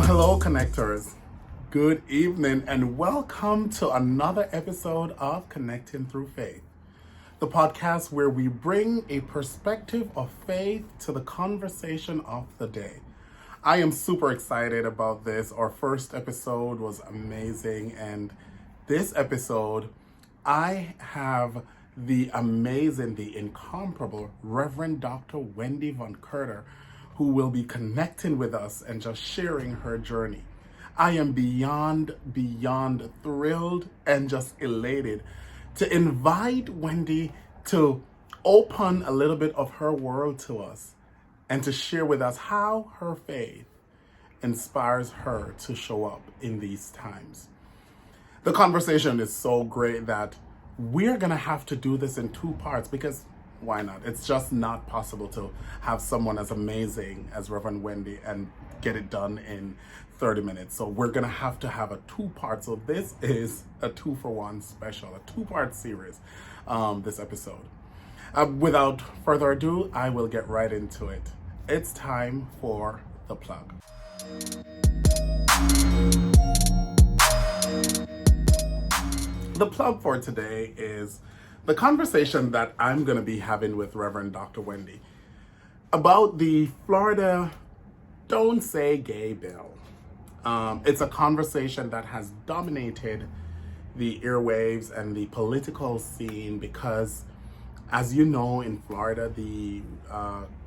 Hello, connectors. Good evening, and welcome to another episode of Connecting Through Faith, the podcast where we bring a perspective of faith to the conversation of the day. I am super excited about this. Our first episode was amazing, and this episode, I have the amazing, the incomparable Reverend Dr. Wendy von Courter, who will be connecting with us and just sharing her journey. I am beyond thrilled and just elated to invite Wendy to open a little bit of her world to us and to share with us how her faith inspires her to show up in these times. The conversation is so great that we're gonna have to do this in two parts because why not? It's just not possible to have someone as amazing as Reverend Wendy and get it done in 30 minutes. So we're gonna have to have a two-part. So this is a 2-for-1 special, a two-part series, this episode. Without further ado, I will get right into it. It's time for the plug. The plug for today is the conversation that I'm going to be having with Reverend Dr. Wendy about the Florida Don't Say Gay bill. It's a conversation that has dominated the airwaves and the political scene because, as you know, in Florida, the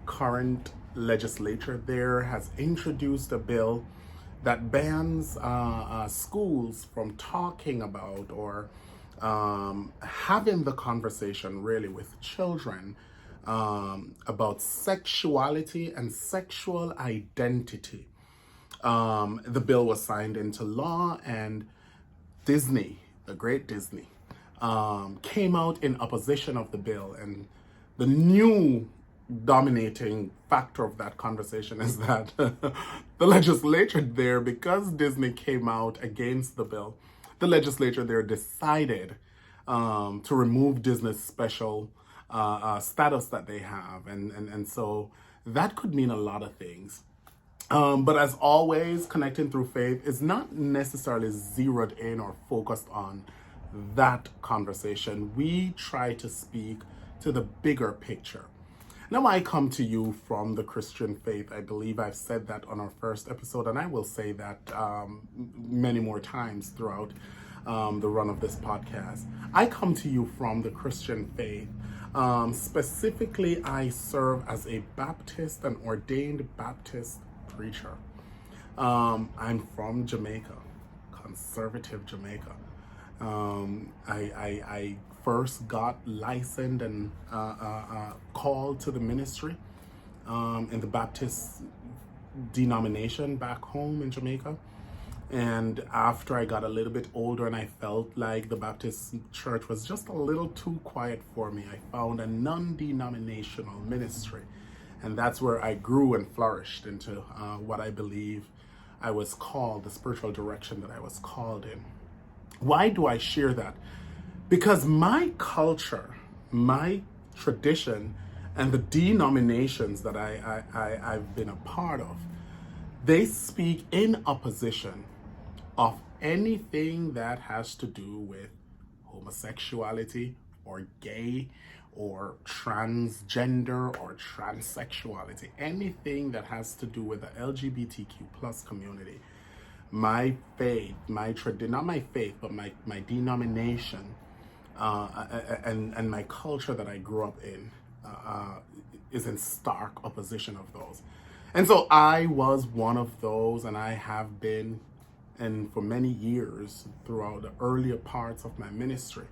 current legislature there has introduced a bill that bans schools from talking about or having the conversation really with children about sexuality and sexual identity. The bill was signed into law, and Disney, the great Disney, came out in opposition of the bill. And the new dominating factor of that conversation is that the legislature there, because Disney came out against the bill, the legislature there decided to remove Disney's special status that they have. And so that could mean a lot of things. But as always, Connecting Through Faith is not necessarily zeroed in or focused on that conversation. We try to speak to the bigger picture. Now, I come to you from the Christian faith. I believe I've said that on our first episode, and I will say that many more times throughout the run of this podcast. I come to you from the Christian faith. Specifically, I serve as a Baptist, an ordained Baptist preacher. I'm from Jamaica, conservative Jamaica. I first got licensed and called to the ministry in the Baptist denomination back home in Jamaica. And after I got a little bit older and I felt like the Baptist church was just a little too quiet for me, I found a non-denominational ministry. And that's where I grew and flourished into what I believe I was called, the spiritual direction that I was called in. Why do I share that? Because my culture, my tradition, and the denominations that I've been a part of, they speak in opposition of anything that has to do with homosexuality or gay or transgender or transsexuality, anything that has to do with the LGBTQ plus community. My faith, not my faith, but my denomination and my culture that I grew up in is in stark opposition of those. And so I was one of those, and I have been, and for many years throughout the earlier parts of my ministry,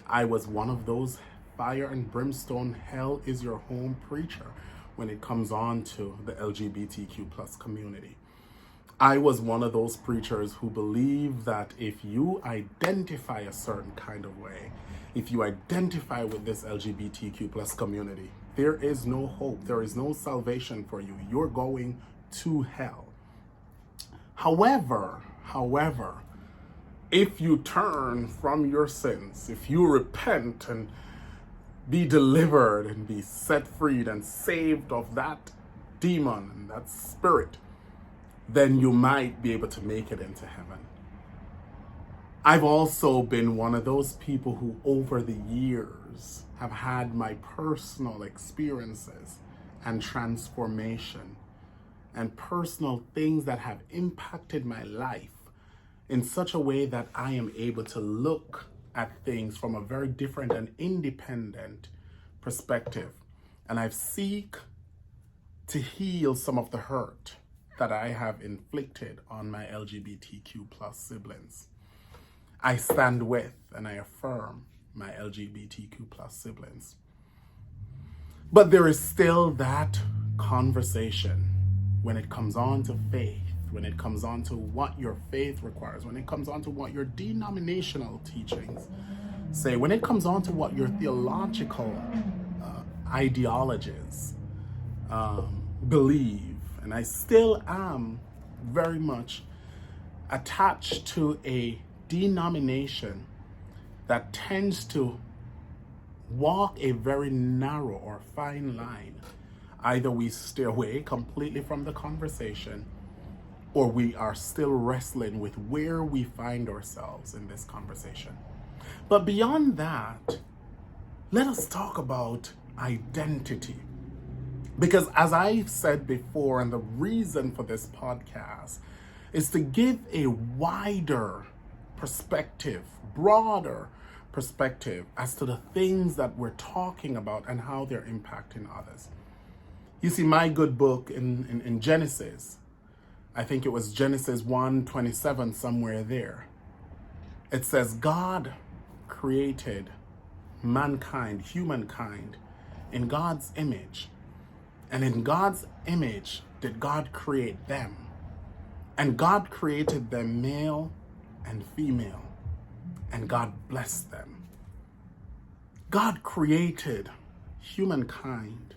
I was one of those fire and brimstone, hell is your home preacher when it comes on to the LGBTQ plus community. I was one of those preachers who believe that if you identify a certain kind of way, if you identify with this LGBTQ plus community, there is no hope. There is no salvation for you. You're going to hell. However, if you turn from your sins, if you repent and be delivered and be set free and saved of that demon and that spirit, then you might be able to make it into heaven. I've also been one of those people who over the years have had my personal experiences and transformation and personal things that have impacted my life in such a way that I am able to look at things from a very different and independent perspective. And I've seek to heal some of the hurt that I have inflicted on my LGBTQ plus siblings. I stand with and I affirm my LGBTQ plus siblings. But there is still that conversation when it comes on to faith, when it comes on to what your faith requires, when it comes on to what your denominational teachings say, when it comes on to what your theological ideologies believe. And I still am very much attached to a denomination that tends to walk a very narrow or fine line. Either we stay away completely from the conversation, or we are still wrestling with where we find ourselves in this conversation. But beyond that, let us talk about identity. Because as I've said before, and the reason for this podcast is to give a wider perspective, broader perspective as to the things that we're talking about and how they're impacting others. You see, my good book in Genesis, I think it was Genesis 1:27, somewhere there. It says, God created mankind, humankind, in God's image. And in God's image did God create them. And God created them male and female. And God blessed them. God created humankind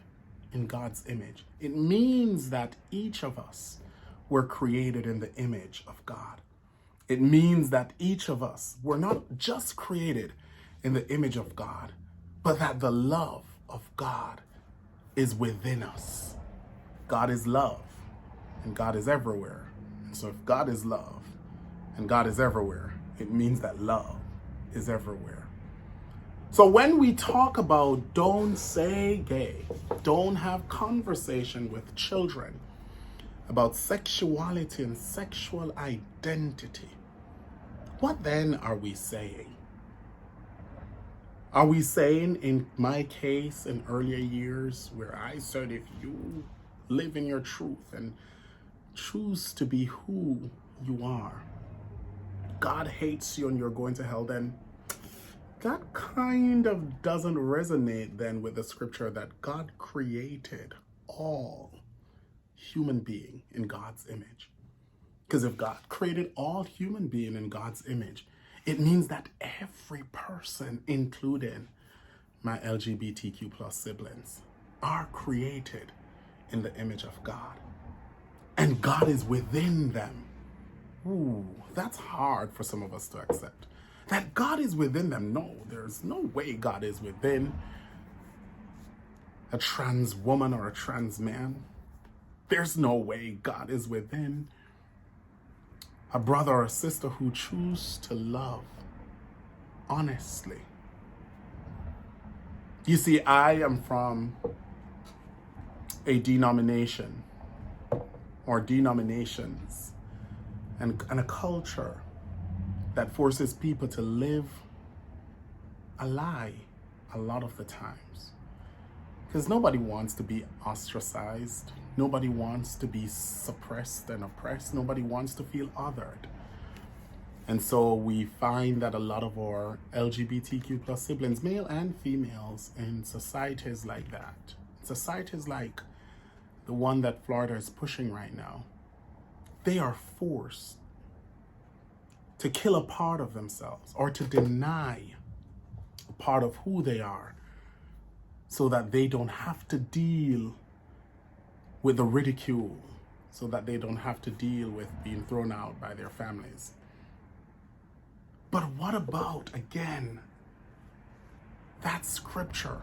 in God's image. It means that each of us were created in the image of God. It means that each of us were not just created in the image of God, but that the love of God is within us. God is love, and God is everywhere. And so if God is love, and God is everywhere, it means that love is everywhere. So when we talk about don't say gay, don't have conversation with children about sexuality and sexual identity, what then are we saying? Are we saying, in my case, in earlier years, where I said, if you live in your truth and choose to be who you are, God hates you and you're going to hell, then that kind of doesn't resonate then with the scripture that God created all human being in God's image. Because if God created all human being in God's image, it means that every person, including my LGBTQ plus siblings, are created in the image of God. And God is within them. Ooh, that's hard for some of us to accept. That God is within them. No, there's no way God is within a trans woman or a trans man. There's no way God is within a brother or a sister who choose to love honestly. You see, I am from a denomination or denominations and a culture that forces people to live a lie a lot of the times. Because nobody wants to be ostracized. Nobody wants to be suppressed and oppressed. Nobody wants to feel othered. And so we find that a lot of our LGBTQ plus siblings, male and females, in societies like that, societies like the one that Florida is pushing right now, they are forced to kill a part of themselves or to deny a part of who they are so that they don't have to deal with the ridicule, so that they don't have to deal with being thrown out by their families. But what about, again, that scripture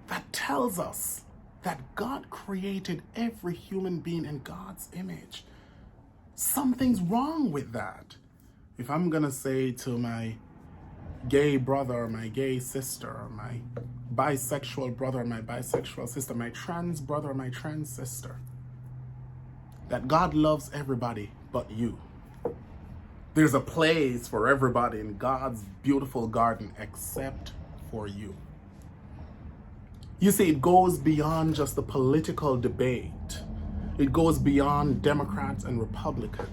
that tells us that God created every human being in God's image? Something's wrong with that. If I'm gonna say to my gay brother or my gay sister, or my bisexual brother or my bisexual sister, my trans brother or my trans sister, that God loves everybody but you. There's a place for everybody in God's beautiful garden except for you. You see, it goes beyond just the political debate. It goes beyond Democrats and Republicans.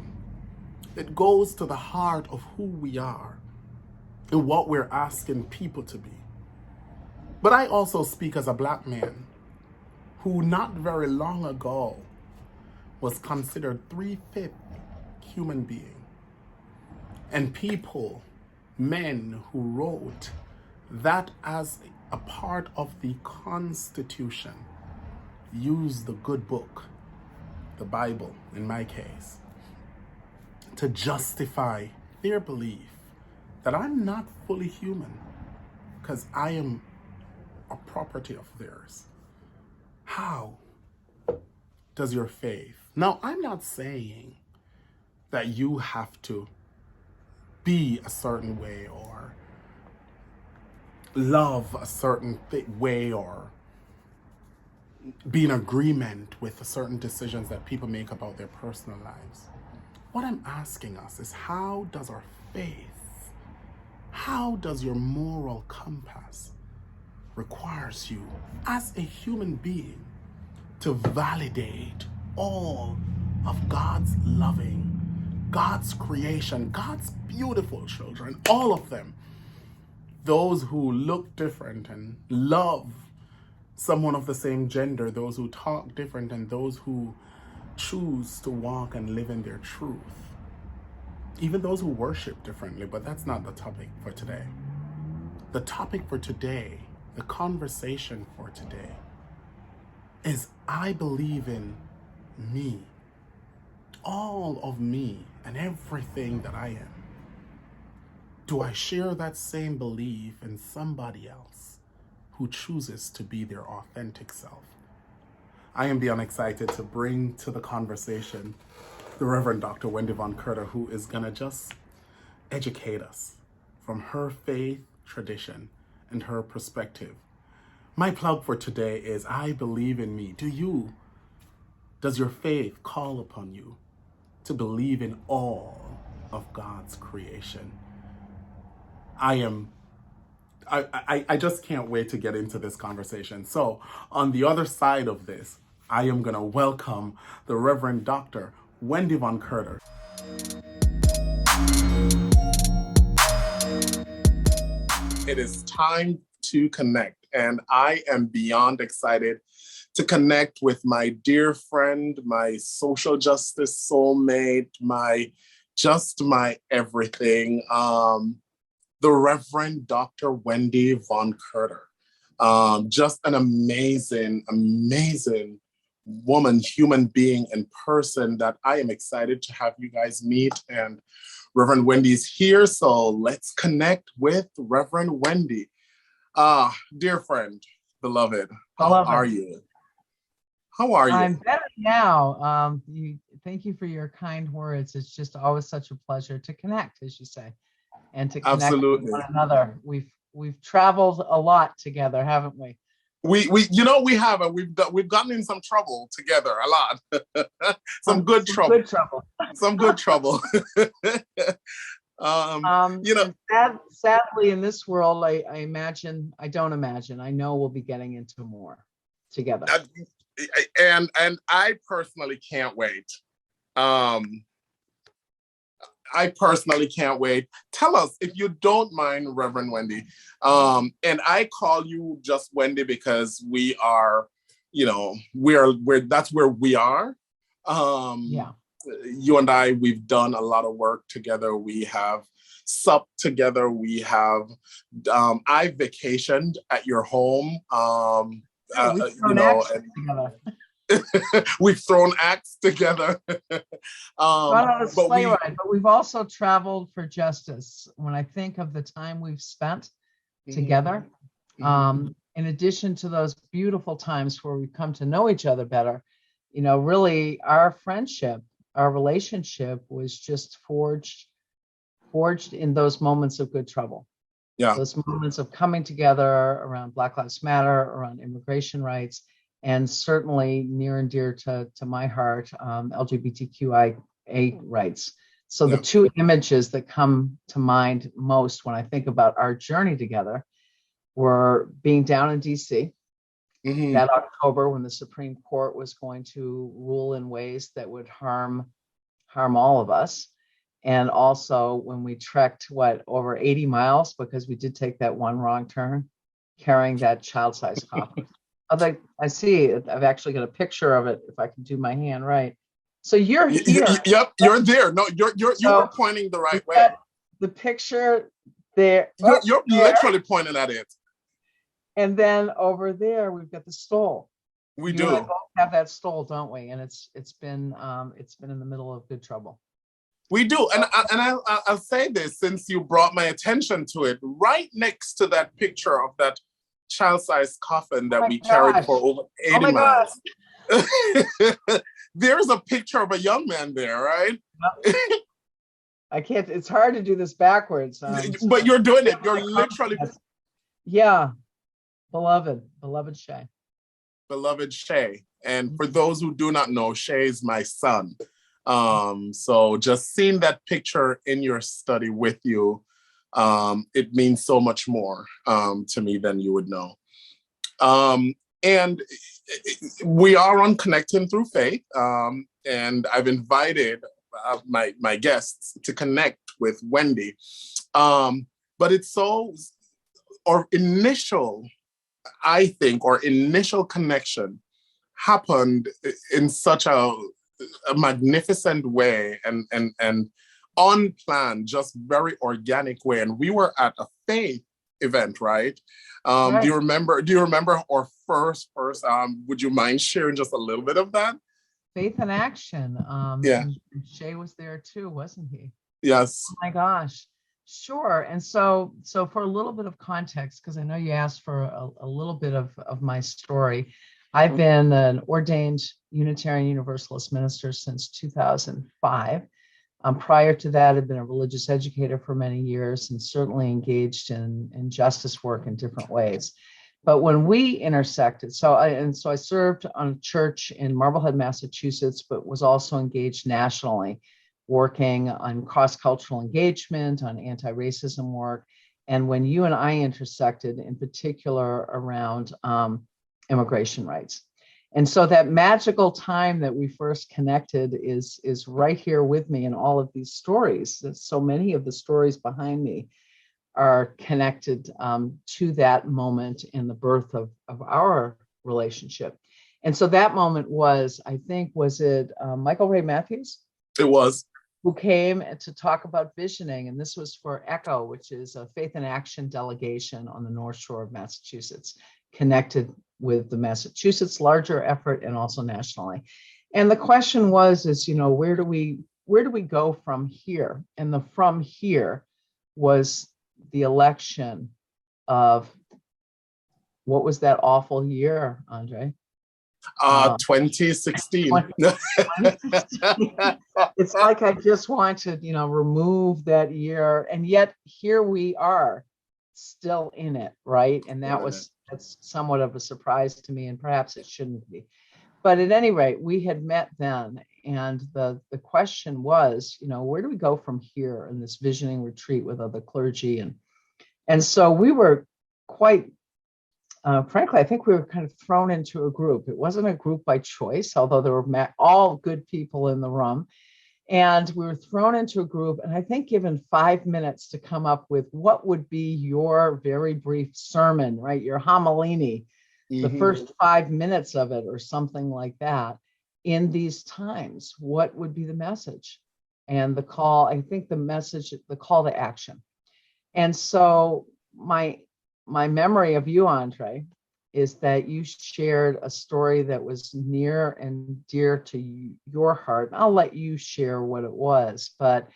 It goes to the heart of who we are and what we're asking people to be. But I also speak as a black man who not very long ago was considered 3/5 human being. And people, men who wrote that as a part of the Constitution, used the good book, the Bible in my case, to justify their belief that I'm not fully human because I am a property of theirs. How does your faith? Now, I'm not saying that you have to be a certain way or love a certain way or be in agreement with certain decisions that people make about their personal lives. What I'm asking us is, how does our faith, how does your moral compass requires you as a human being to validate all of God's loving, God's creation, God's beautiful children, all of them, those who look different and love someone of the same gender, those who talk different, and those who choose to walk and live in their truth, even those who worship differently. But that's not the topic for today. The topic for today, the conversation for today, is I believe in me, all of me and everything that I am. Do I share that same belief in somebody else who chooses to be their authentic self? I am beyond excited to bring to the conversation the Reverend Dr. Wendy von Courter, who is gonna just educate us from her faith tradition and her perspective. My plug for today is I believe in me. Does your faith call upon you to believe in all of God's creation? I just can't wait to get into this conversation. So on the other side of this, I am gonna welcome the Reverend Dr. Wendy von Courter. It is time to connect, and I am beyond excited to connect with my dear friend, my social justice soulmate, my everything, the Reverend Dr. Wendy von Courter. Just an amazing, amazing woman, human being, and person that I am excited to have you guys meet. And Reverend Wendy's here, so let's connect with Reverend Wendy. Dear friend, beloved, how are you? How are you? I'm better now. Thank you for your kind words. It's just always such a pleasure to connect, as you say, and to connect with one another. We've traveled a lot together, haven't we? We have, and we've gotten in some trouble together a lot. Some good trouble. Some good trouble. Sadly, in this world, I know we'll be getting into more together. And I personally can't wait. Tell us, if you don't mind, Reverend Wendy, and I call you just Wendy because we are, that's where we are. Yeah. You and I, we've done a lot of work together. We have supped together. We have, I vacationed at your home. We've thrown acts together. But we've also traveled for justice. When I think of the time we've spent together, in addition to those beautiful times where we've come to know each other better, really our friendship our relationship was just forged in those moments of good trouble. Yeah. Those moments of coming together around Black Lives Matter, around immigration rights, and certainly near and dear to my heart, LGBTQIA rights. So the two images that come to mind most when I think about our journey together were being down in DC that October when the Supreme Court was going to rule in ways that would harm all of us. And also when we trekked, over 80 miles, because we did take that one wrong turn, carrying that child-sized coffin. I see, I've actually got a picture of it, if I can do my hand right. So you're here. Yep, you're there. No, you were pointing the right way. The picture there. You're literally pointing at it. And then over there, we've got the stole. We You and I do. both have that stole, don't we? And it's been in the middle of good trouble. We do, and I'll say this since you brought my attention to it. Right next to that picture of that child-sized coffin that we carried for over 80 miles, there's a picture of a young man there, right? I can't. It's hard to do this backwards. But you're doing it. You're literally. Yeah, beloved Shay. Beloved Shay, and for those who do not know, Shay is my son. So just seeing that picture in your study with you, it means so much more to me than you would know. And we are on Connecting Through Faith, and I've invited my guests to connect with Wendy. But it's our initial connection happened in such a magnificent way and unplanned, just very organic way. And we were at a faith event, right? Right. Do you remember our first would you mind sharing just a little bit of that? Faith in Action. And Shay was there too, wasn't he? Yes. Oh my gosh. Sure. And so for a little bit of context, because I know you asked for a little bit of my story, I've been an ordained Unitarian Universalist minister since 2005. Prior to that, I've been a religious educator for many years and certainly engaged in justice work in different ways. But when we intersected, so I served on a church in Marblehead, Massachusetts, but was also engaged nationally, working on cross-cultural engagement, on anti-racism work. And when you and I intersected, in particular around immigration rights. And so that magical time that we first connected is right here with me in all of these stories. So many of the stories behind me are connected to that moment in the birth of our relationship. And so that moment was it Michael Ray Matthews? It was. Who came to talk about visioning. And this was for ECHO, which is a Faith in Action delegation on the North Shore of Massachusetts, connected with the Massachusetts larger effort and also nationally. And the question was, where do we go from here? And the from here was the election of, what was that awful year, Andre? 2016. It's like I just want to, remove that year, and yet here we are, still in it, right? And that's somewhat of a surprise to me, and perhaps it shouldn't be. But at any rate, we had met then, and the question was, where do we go from here in this visioning retreat with other clergy? And so we were quite. Frankly, I think we were kind of thrown into a group. It wasn't a group by choice, although there were all good people in the room. And we were thrown into a group, and I think given 5 minutes to come up with what would be your very brief sermon, right? Your homilini, the first 5 minutes of it or something like that. In these times, what would be the message? And the call, I think the call to action. And so my memory of you, Andre, is that you shared a story that was near and dear to your heart. I'll let you share what it was, but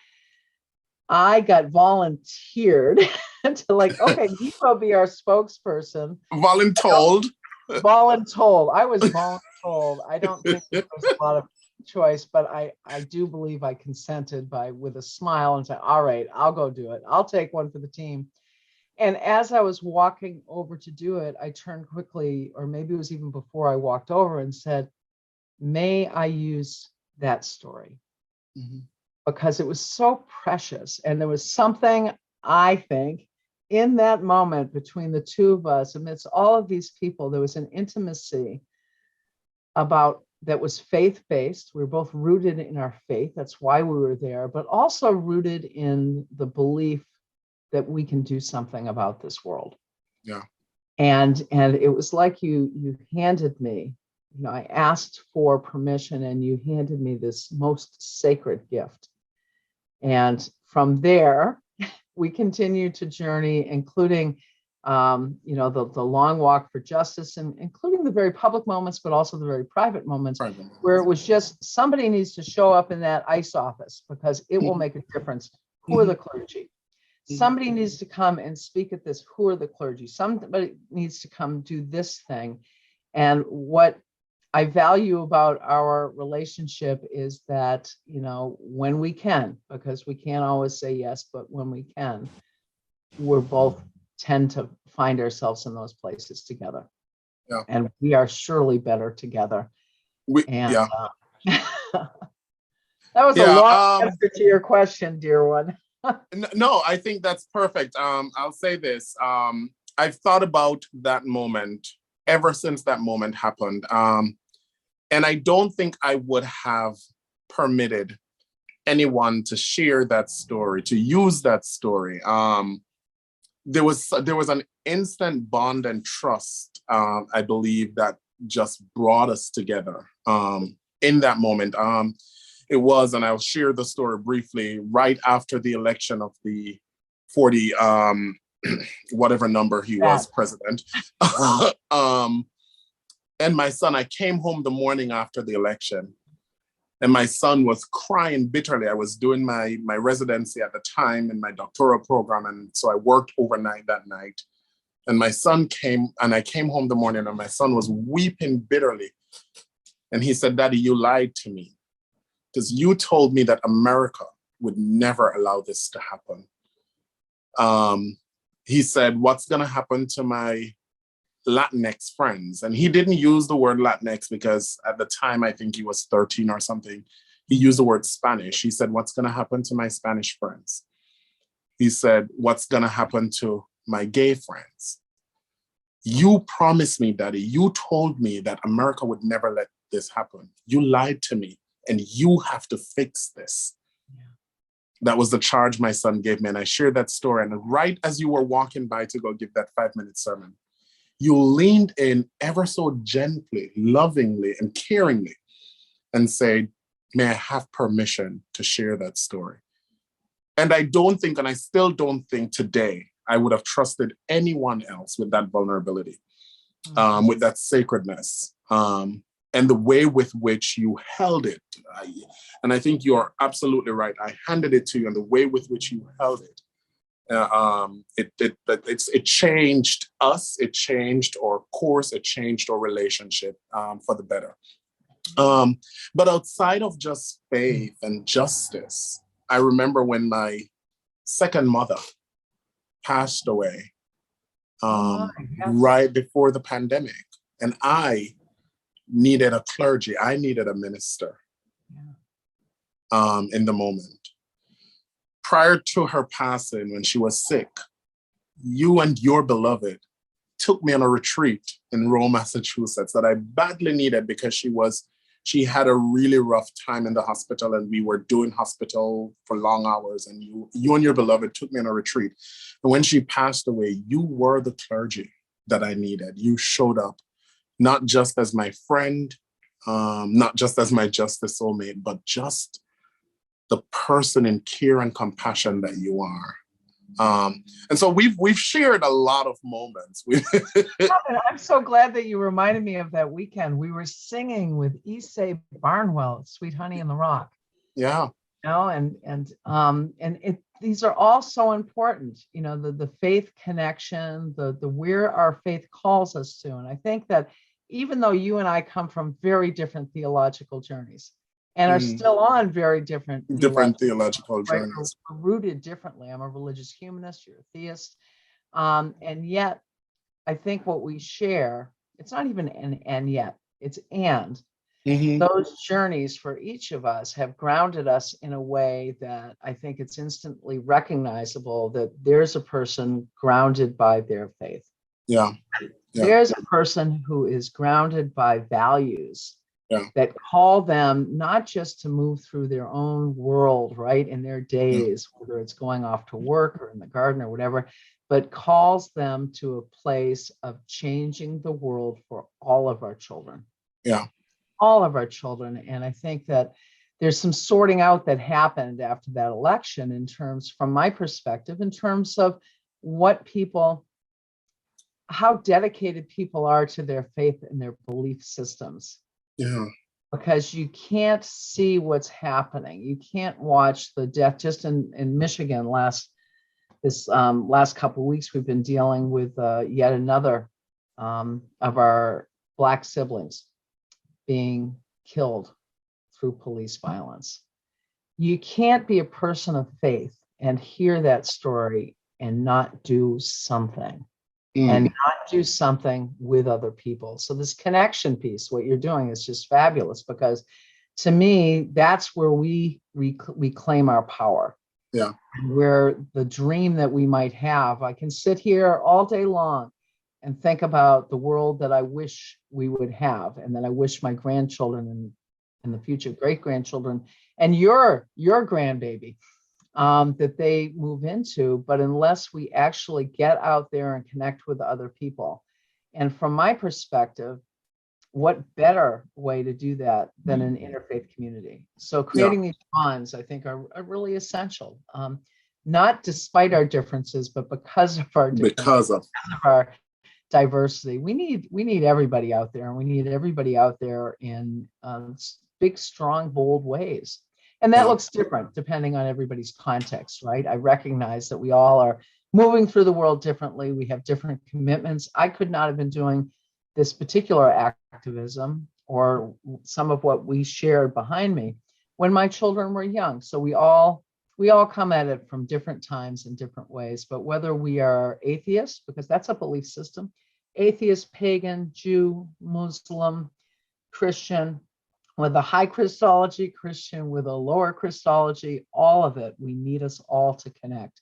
I got volunteered to okay, you will be our spokesperson. Voluntold. Voluntold. I was voluntold. I don't think there was a lot of choice, but I do believe I consented with a smile and said, all right, I'll go do it. I'll take one for the team. And as I was walking over to do it, I turned quickly, or maybe it was even before I walked over, and said, may I use that story? Mm-hmm. Because it was so precious. And there was something, I think, in that moment between the two of us, amidst all of these people, there was an intimacy about that was faith-based. We were both rooted in our faith. That's why we were there, but also rooted in the belief that we can do something about this world. Yeah. And it was like you handed me, I asked for permission and you handed me this most sacred gift. And from there, we continued to journey, including the long walk for justice, and including the very public moments, but also the very private moments where it was just somebody needs to show up in that ICE office because it will make a difference. Who are the clergy? Somebody needs to come and speak at this. Who are the clergy? Somebody needs to come do this thing. And what I value about our relationship is that, when we can, because we can't always say yes, but when we can, we're both tend to find ourselves in those places together. Yeah. And we are surely better together. Yeah. That was a long answer to your question, dear one. No, I think that's perfect. I'll say this. I've thought about that moment ever since that moment happened. And I don't think I would have permitted anyone to share that story, to use that story. There was an instant bond and trust, I believe, that just brought us together in that moment. It was, and I'll share the story briefly, right after the election of the 40, whatever number he was president. And my son, I came home the morning after the election, and my son was crying bitterly. I was doing my residency at the time in my doctoral program, and so I worked overnight that night. And my son came, and I came home the morning, and my son was weeping bitterly. And he said, "Daddy, you lied to me, because you told me that America would never allow this to happen." He said, "What's going to happen to my Latinx friends?" And he didn't use the word Latinx because at the time, I think he was 13 or something. He used the word Spanish. He said, "What's going to happen to my Spanish friends?" He said, "What's going to happen to my gay friends? You promised me, Daddy. You told me that America would never let this happen. You lied to me, and you have to fix this." Yeah. That was the charge my son gave me. And I shared that story. And right as you were walking by to go give that 5-minute sermon, you leaned in ever so gently, lovingly, and caringly and said, "May I have permission to share that story?" And I don't think, and I still don't think today, I would have trusted anyone else with that vulnerability, with that sacredness, and the way with which you held it. And I think you're absolutely right. I handed it to you, and the way with which you held it, it changed us, it changed our course, it changed our relationship for the better. But outside of just faith and justice, I remember when my second mother passed away right before the pandemic, and I needed a clergy, I needed a minister in the moment. Prior to her passing, when she was sick, you and your beloved took me on a retreat in Rome, Massachusetts that I badly needed because she had a really rough time in the hospital, and we were doing hospital for long hours, and you and your beloved took me on a retreat. And when she passed away, you were the clergy that I needed. You showed up, not just as my friend, not just as my justice soulmate, but just the person in care and compassion that you are. And so we've shared a lot of moments. I'm so glad that you reminded me of that weekend. We were singing with Issei Barnwell, "Sweet Honey in the Rock." Yeah. These are all so important. The faith connection, the where our faith calls us to. And I think that even though you and I come from very different theological journeys, and are still on very different theological right? journeys. We're rooted differently. I'm a religious humanist, you're a theist. And yet, I think what we share, it's not even an and yet, it's and. Those journeys for each of us have grounded us in a way that I think it's instantly recognizable that there's a person grounded by their faith. Yeah. There's a person who is grounded by values that call them not just to move through their own world, right, in their days, whether it's going off to work or in the garden or whatever, but calls them to a place of changing the world for all of our children. Yeah. All of our children. And I think that there's some sorting out that happened after that election in terms, from my perspective, in terms of what people, how dedicated people are to their faith and their belief systems. Yeah. Because you can't see what's happening. You can't watch the death. Just in Michigan last couple of weeks, we've been dealing with yet another of our Black siblings being killed through police violence. You can't be a person of faith and hear that story and not do something, and not do something with other people. So this connection piece, what you're doing is just fabulous, because to me, that's where we reclaim our power. Yeah. Where the dream that we might have, I can sit here all day long and think about the world that I wish we would have, and that I wish my grandchildren and the future great-grandchildren and your grandbaby that they move into. But unless we actually get out there and connect with other people, and from my perspective, what better way to do that than an interfaith community? So creating these bonds, I think, are really essential. Not despite our differences, but because of our differences, because of our diversity. We need everybody out there, and we need everybody out there in big, strong, bold ways. And that looks different depending on everybody's context, right? I recognize that we all are moving through the world differently. We have different commitments. I could not have been doing this particular activism or some of what we shared behind me when my children were young. So we all come at it from different times in different ways. But whether we are atheists, because that's a belief system, atheist, pagan, Jew, Muslim, Christian, with a high Christology, Christian with a lower Christology, all of it, we need us all to connect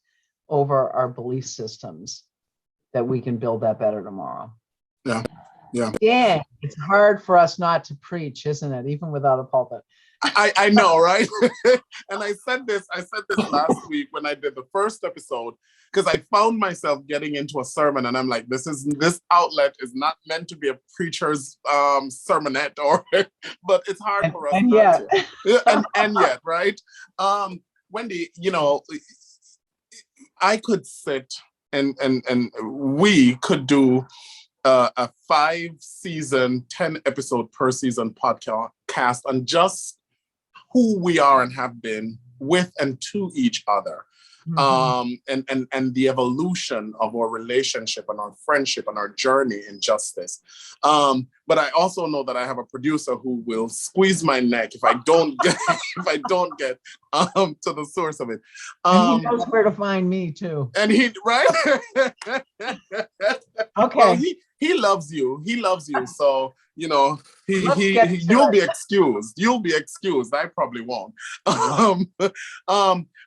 over our belief systems that we can build that better tomorrow. Yeah, it's hard for us not to preach, isn't it? Even without a pulpit. I know, right? And I said this last week when I did the first episode, because I found myself getting into a sermon, and I'm like, this outlet is not meant to be a preacher's sermonette, but it's hard for us not to. And yet, right? Wendy, I could sit and we could do a 5-season, 10-episode per season podcast on just who we are and have been with and to each other. And the evolution of our relationship and our friendship and our journey in justice. But I also know that I have a producer who will squeeze my neck if I don't get to the source of it. And he knows where to find me too. And he Okay. Well, he loves you. He loves you. So you'll be excused. You'll be excused. I probably won't.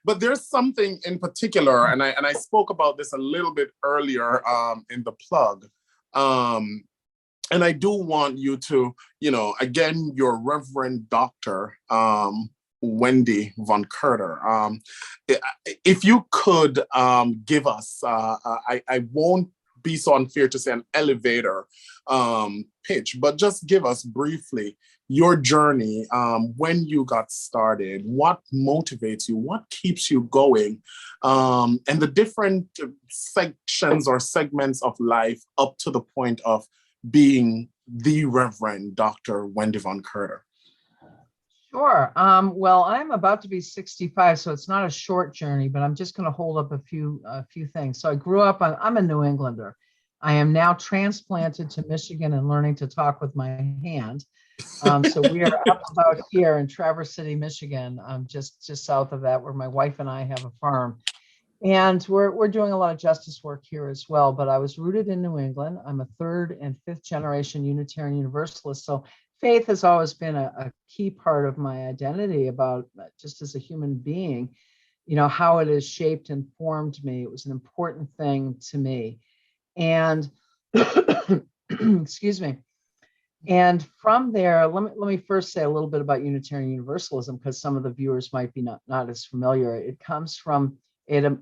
But there's something in particular, and I spoke about this a little bit earlier in the plug. And I do want you to, again, your Reverend Dr. Wendy von Courter. If you could give us, I won't be so unfair to say an elevator pitch, but just give us briefly your journey, when you got started, what motivates you, what keeps you going, and the different sections or segments of life up to the point of being the Reverend Dr. Wendy von Courter. Sure. Well, I'm about to be 65, so it's not a short journey, but I'm just going to hold up a few things. So I grew up I'm a New Englander. I am now transplanted to Michigan and learning to talk with my hand. So we are up about here in Traverse City, Michigan, just south of that, where my wife and I have a farm. And we're doing a lot of justice work here as well. But I was rooted in New England. I'm a third and fifth generation Unitarian Universalist. So faith has always been a key part of my identity, about just as a human being, how it has shaped and formed me. It was an important thing to me. And excuse me. And from there, let me first say a little bit about Unitarian Universalism, because some of the viewers might be not as familiar. It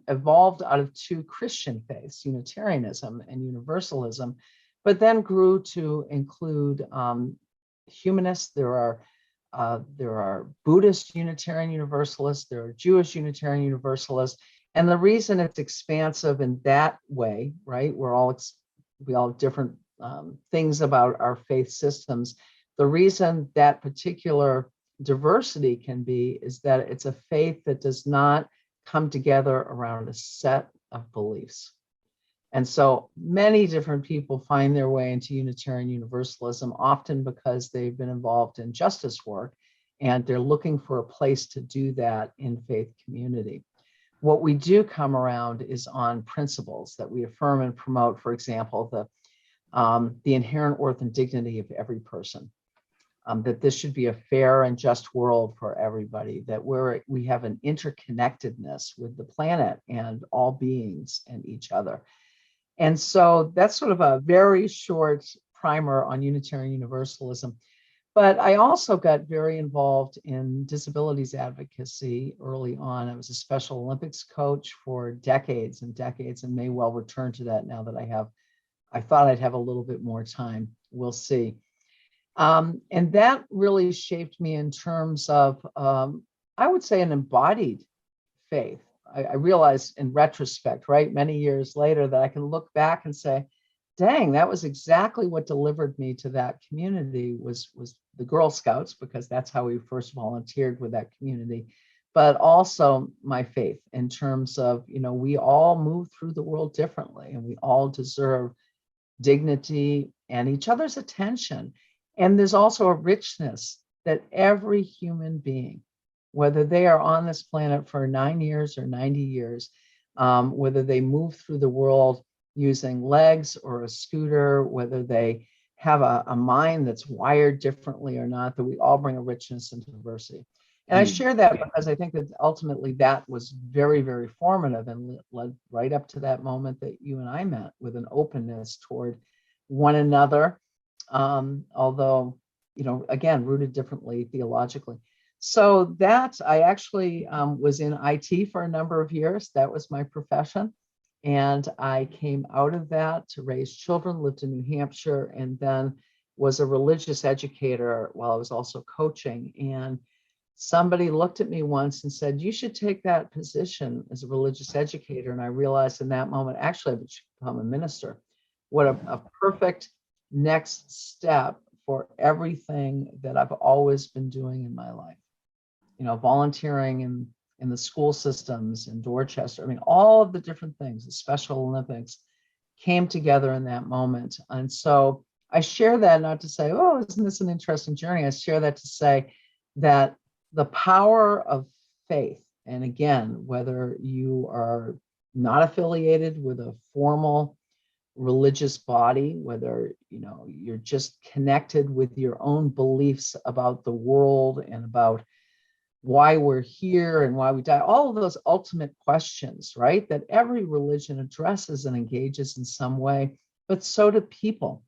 evolved out of two Christian faiths, Unitarianism and Universalism, but then grew to include humanists. There are Buddhist Unitarian Universalists, there are Jewish Unitarian Universalists, and the reason it's expansive in that way, right? We all have different things about our faith systems. The reason that particular diversity can be is that it's a faith that does not come together around a set of beliefs. And so many different people find their way into Unitarian Universalism, often because they've been involved in justice work and they're looking for a place to do that in faith community. What we do come around is on principles that we affirm and promote. For example, the inherent worth and dignity of every person, that this should be a fair and just world for everybody, that we have an interconnectedness with the planet and all beings and each other. And so that's sort of a very short primer on Unitarian Universalism. But I also got very involved in disabilities advocacy early on. I was a Special Olympics coach for decades and decades, and may well return to that now that I thought I'd have a little bit more time. We'll see. And that really shaped me in terms of, I would say, an embodied faith. I realized in retrospect, right, many years later, that I can look back and say, dang, that was exactly what delivered me to that community was the Girl Scouts, because that's how we first volunteered with that community, but also my faith in terms of, we all move through the world differently and we all deserve dignity and each other's attention. And there's also a richness that every human being, whether they are on this planet for 9 years or 90 years, whether they move through the world using legs or a scooter, whether they have a mind that's wired differently or not, that we all bring a richness and diversity. And I share that because I think that ultimately that was very, very formative and led right up to that moment that you and I met, with an openness toward one another, although, again, rooted differently theologically. So that I actually was in IT for a number of years. That was my profession. And I came out of that to raise children, lived in New Hampshire, and then was a religious educator while I was also coaching. And somebody looked at me once and said, you should take that position as a religious educator. And I realized in that moment, actually, I would become a minister. What a perfect next step for everything that I've always been doing in my life. Volunteering in the school systems in Dorchester. I mean, all of the different things, the Special Olympics, came together in that moment. And so I share that not to say, oh, isn't this an interesting journey? I share that to say that the power of faith, and again, whether you are not affiliated with a formal religious body, whether you're just connected with your own beliefs about the world and about why we're here and why we die, all of those ultimate questions, right, that every religion addresses and engages in some way, but so do people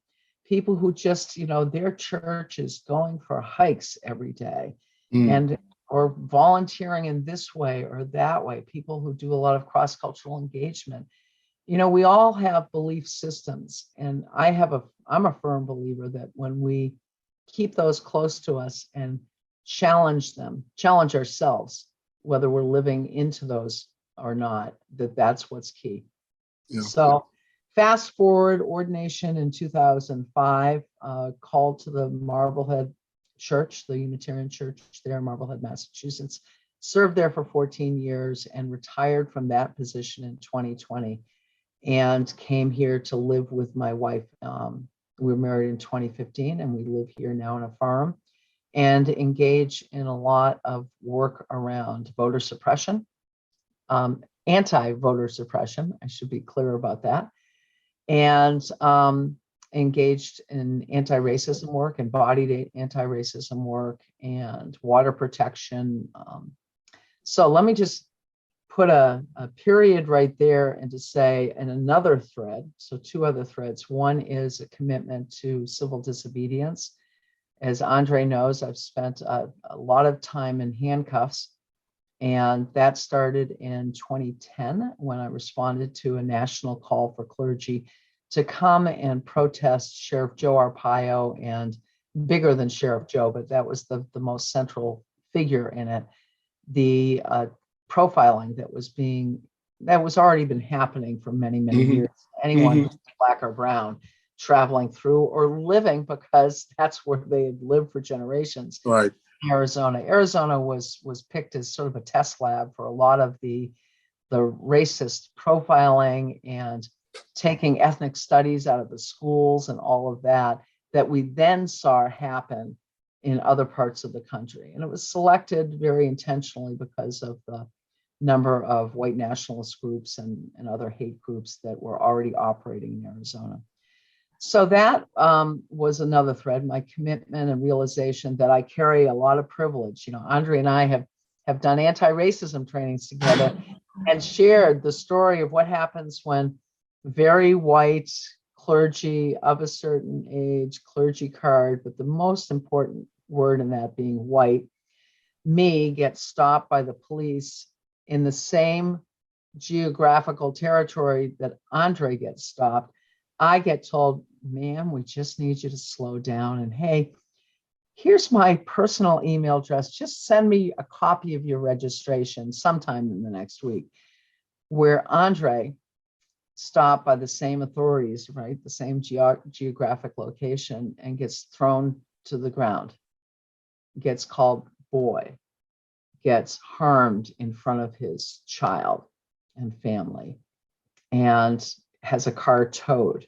who just, their church is going for hikes every day and or volunteering in this way or that way, people who do a lot of cross-cultural engagement. We all have belief systems, and I'm a firm believer that when we keep those close to us and challenge ourselves, whether we're living into those or not, that's what's key. Yeah. So fast forward, ordination in 2005, called to the Marblehead Church, the Unitarian Church there in Marblehead, Massachusetts, served there for 14 years and retired from that position in 2020. and came here to live with my wife. We were married in 2015, and we live here now on a farm and engage in a lot of work around voter suppression, anti-voter suppression. I should be clear about that. And engaged in anti-racism work, embodied anti-racism work, and water protection. So let me just put a period right there and to say, and another thread, so two other threads. One is a commitment to civil disobedience. As Andre knows, I've spent a lot of time in handcuffs, and that started in 2010 when I responded to a national call for clergy to come and protest Sheriff Joe Arpaio, and bigger than Sheriff Joe, but that was the most central figure in it, the profiling that was already been happening for many, many years. Anyone who's Black or brown traveling through or living, because that's where they had lived for generations. Right. Arizona. Arizona was picked as sort of a test lab for a lot of the racist profiling and taking ethnic studies out of the schools and all of that we then saw happen in other parts of the country. And it was selected very intentionally because of the number of white nationalist groups and other hate groups that were already operating in Arizona. So that was another thread, my commitment and realization that I carry a lot of privilege. Andre and I have done anti-racism trainings together and shared the story of what happens when very white clergy of a certain age, clergy card, but the most important word in that being white, me, gets stopped by the police in the same geographical territory that Andre gets stopped. I get told, ma'am, we just need you to slow down. And hey, here's my personal email address. Just send me a copy of your registration sometime in the next week. Where Andre, stopped by the same authorities, right, the same geographic location, and gets thrown to the ground, gets called boy, gets harmed in front of his child and family, and has a car towed.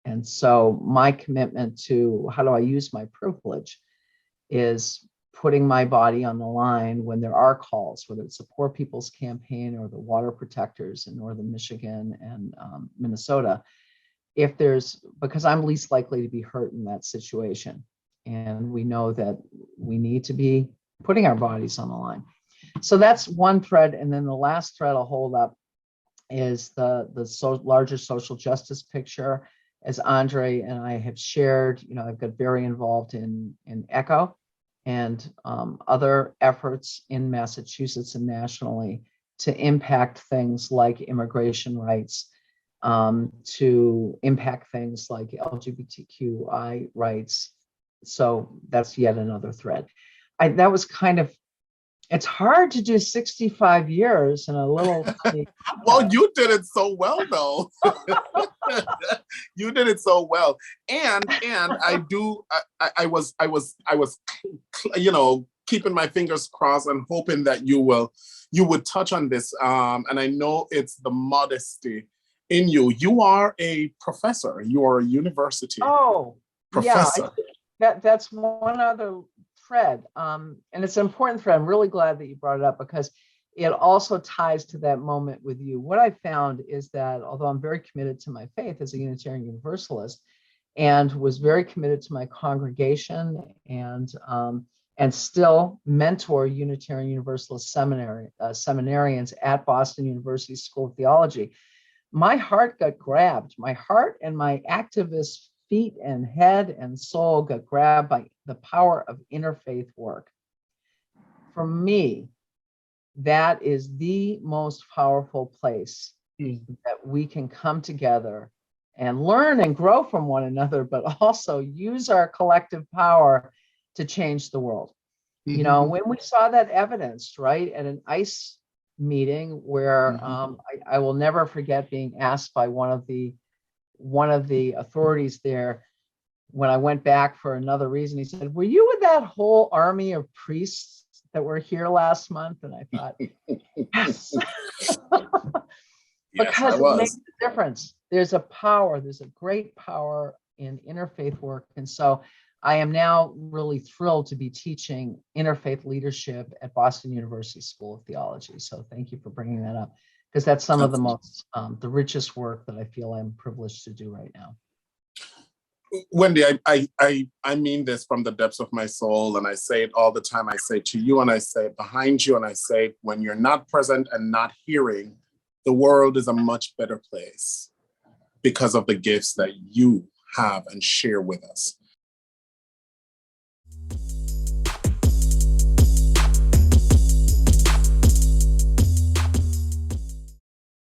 And so my commitment to how do I use my privilege is putting my body on the line when there are calls, whether it's the Poor People's Campaign or the water protectors in northern Michigan and Minnesota, because I'm least likely to be hurt in that situation. And we know that we need to be putting our bodies on the line. So that's one thread. And then the last thread I'll hold up is the larger social justice picture. As Andre and I have shared, I've got very involved in ECHO and other efforts in Massachusetts and nationally to impact things like immigration rights, to impact things like LGBTQI rights. So that's yet another thread. That was kind of, it's hard to do 65 years in a little. Well, you did it so well, though. You did it so well, and I was keeping my fingers crossed and hoping that you would touch on this. And I know it's the modesty in you. You are a professor. You are a university professor. Yeah, that's one other thread, and it's an important thread. I'm really glad that you brought it up because it also ties to that moment with you. What I found is that although I'm very committed to my faith as a Unitarian Universalist and was very committed to my congregation and still mentor Unitarian Universalist seminarians at Boston University School of Theology, my heart got grabbed. My heart and my activist feet and head and soul got grabbed by the power of interfaith work. For me, that is the most powerful place that we can come together and learn and grow from one another, but also use our collective power to change the world. When we saw that evidence, right, at an ICE meeting where I will never forget being asked by one of the authorities there when I went back for another reason. He said, "Were you with that whole army of priests that were here last month?" And I thought, yes. Yes, I because it makes was. a difference. There's a power, there's a great power in interfaith work. And so I am now really thrilled to be teaching interfaith leadership at Boston University School of Theology. So thank you for bringing that up, because that's some of the most, the richest work that I feel I'm privileged to do right now. Wendy, I mean this from the depths of my soul, and I say it all the time. I say to you, and I say it behind you, and I say it when you're not present and not hearing, the world is a much better place because of the gifts that you have and share with us.